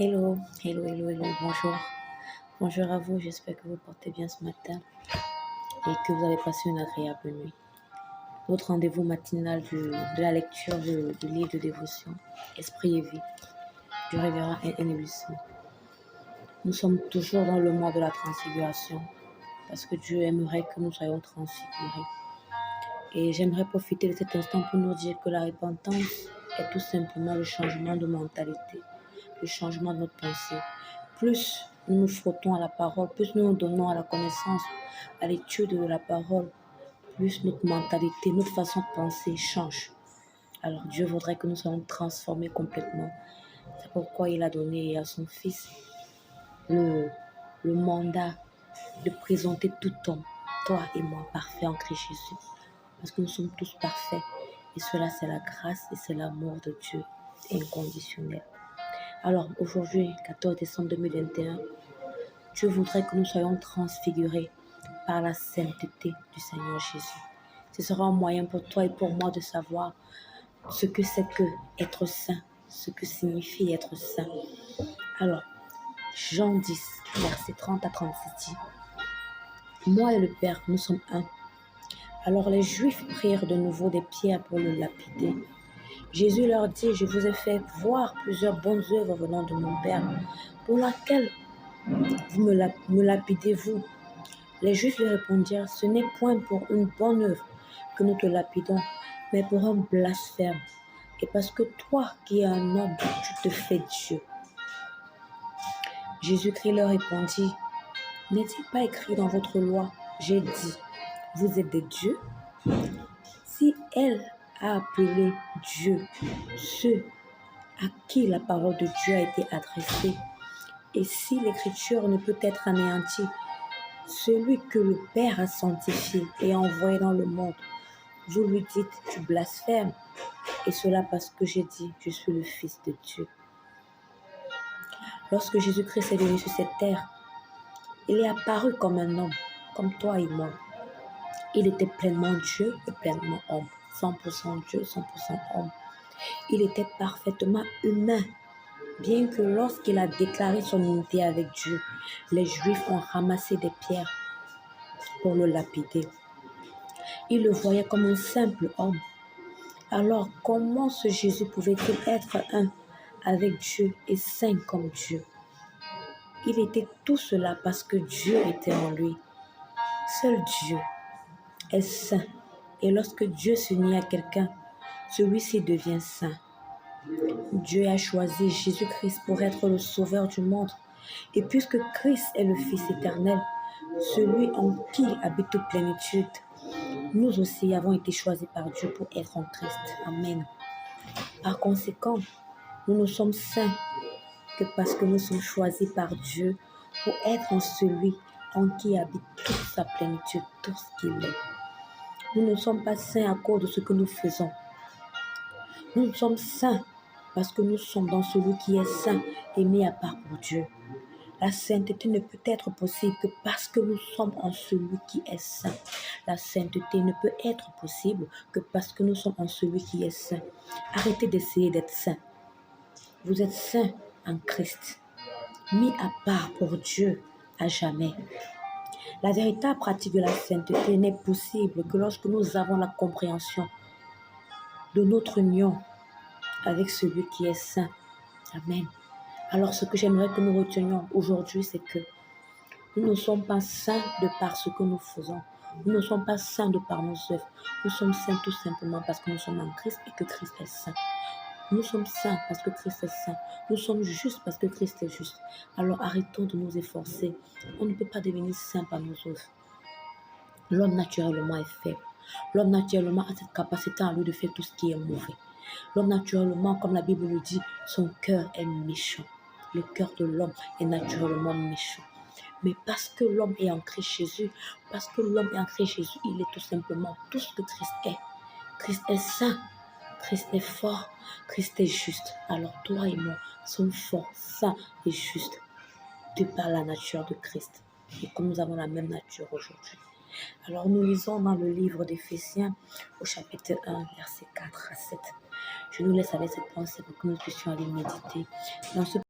Hello, hello, hello, hello, bonjour. Bonjour à vous, j'espère que vous portez bien ce matin et que vous avez passé une agréable nuit. Notre rendez-vous matinal de la lecture du livre de dévotion, Esprit et vie, du révérend N. Smith. Nous sommes toujours dans le mois de la transfiguration parce que Dieu aimerait que nous soyons transfigurés. Et j'aimerais profiter de cet instant pour nous dire que la repentance est tout simplement le changement de mentalité, le changement de notre pensée. Plus nous nous frottons à la parole, plus nous nous donnons à la connaissance, à l'étude de la parole, plus notre mentalité, notre façon de penser change. Alors Dieu voudrait que nous soyons transformés complètement. C'est pourquoi il a donné à son Fils le mandat de présenter tout homme, toi et moi, parfait en Christ Jésus. Parce que nous sommes tous parfaits. Et cela, c'est la grâce et c'est l'amour de Dieu inconditionnel. Alors, aujourd'hui, 14 décembre 2021, Dieu voudrait que nous soyons transfigurés par la sainteté du Seigneur Jésus. Ce sera un moyen pour toi et pour moi de savoir ce que c'est que être saint, ce que signifie être saint. Alors, Jean 10, versets 30 à 36 dit, « Moi et le Père, nous sommes un. » Alors les Juifs prirent de nouveau des pierres pour le lapider. Jésus leur dit, « Je vous ai fait voir plusieurs bonnes œuvres venant de mon Père, pour laquelle vous me lapidez-vous ?» Les Juifs lui répondirent, « Ce n'est point pour une bonne œuvre que nous te lapidons, mais pour un blasphème, et parce que toi qui es un homme, tu te fais Dieu. » Jésus-Christ leur répondit, « N'est-il pas écrit dans votre loi, j'ai dit, vous êtes des dieux? Si elle a appelé Dieu ceux à qui la parole de Dieu a été adressée, et si l'écriture ne peut être anéantie, celui que le Père a sanctifié et envoyé dans le monde, vous lui dites, tu blasphèmes, et cela parce que j'ai dit, je suis le Fils de Dieu. » Lorsque Jésus-Christ est venu sur cette terre, il est apparu comme un homme, comme toi et moi. Il était pleinement Dieu et pleinement homme, 100% Dieu, 100% homme. Il était parfaitement humain, bien que lorsqu'il a déclaré son unité avec Dieu, les Juifs ont ramassé des pierres pour le lapider. Ils le voyaient comme un simple homme. Alors, comment ce Jésus pouvait-il être un avec Dieu et saint comme Dieu? Il était tout cela parce que Dieu était en lui. Seul Dieu est saint. Et lorsque Dieu s'unit à quelqu'un, celui-ci devient saint. Dieu a choisi Jésus-Christ pour être le sauveur du monde. Et puisque Christ est le Fils éternel, celui en qui habite toute plénitude, nous aussi avons été choisis par Dieu pour être en Christ. Amen. Par conséquent, nous ne sommes saints que parce que nous sommes choisis par Dieu pour être en celui en qui habite toute sa plénitude, tout ce qu'il est. Nous ne sommes pas saints à cause de ce que nous faisons. Nous sommes saints parce que nous sommes dans celui qui est saint et mis à part pour Dieu. La sainteté ne peut être possible que parce que nous sommes en celui qui est saint. La sainteté ne peut être possible que parce que nous sommes en celui qui est saint. Arrêtez d'essayer d'être saint. Vous êtes saint en Christ, mis à part pour Dieu à jamais. La véritable pratique de la sainteté n'est possible que lorsque nous avons la compréhension de notre union avec celui qui est saint. Amen. Alors ce que j'aimerais que nous retenions aujourd'hui, c'est que nous ne sommes pas saints de par ce que nous faisons. Nous ne sommes pas saints de par nos œuvres. Nous sommes saints tout simplement parce que nous sommes en Christ et que Christ est saint. Nous sommes saints parce que Christ est saint. Nous sommes justes parce que Christ est juste. Alors arrêtons de nous efforcer. On ne peut pas devenir saint par nos œuvres. L'homme naturellement est faible. L'homme naturellement a cette capacité en lui de faire tout ce qui est mauvais. L'homme naturellement, comme la Bible le dit, son cœur est méchant. Le cœur de l'homme est naturellement méchant. Mais parce que l'homme est en Christ Jésus, parce que l'homme est en Christ Jésus, il est tout simplement tout ce que Christ est. Christ est saint, Christ est fort, Christ est juste. Alors toi et moi sommes forts, saints et justes de par la nature de Christ. Et comme nous avons la même nature aujourd'hui. Alors nous lisons dans le livre d'Éphésiens au chapitre 1, versets 4 à 7. Je nous laisse avec cette pensée pour que nous puissions aller méditer dans ce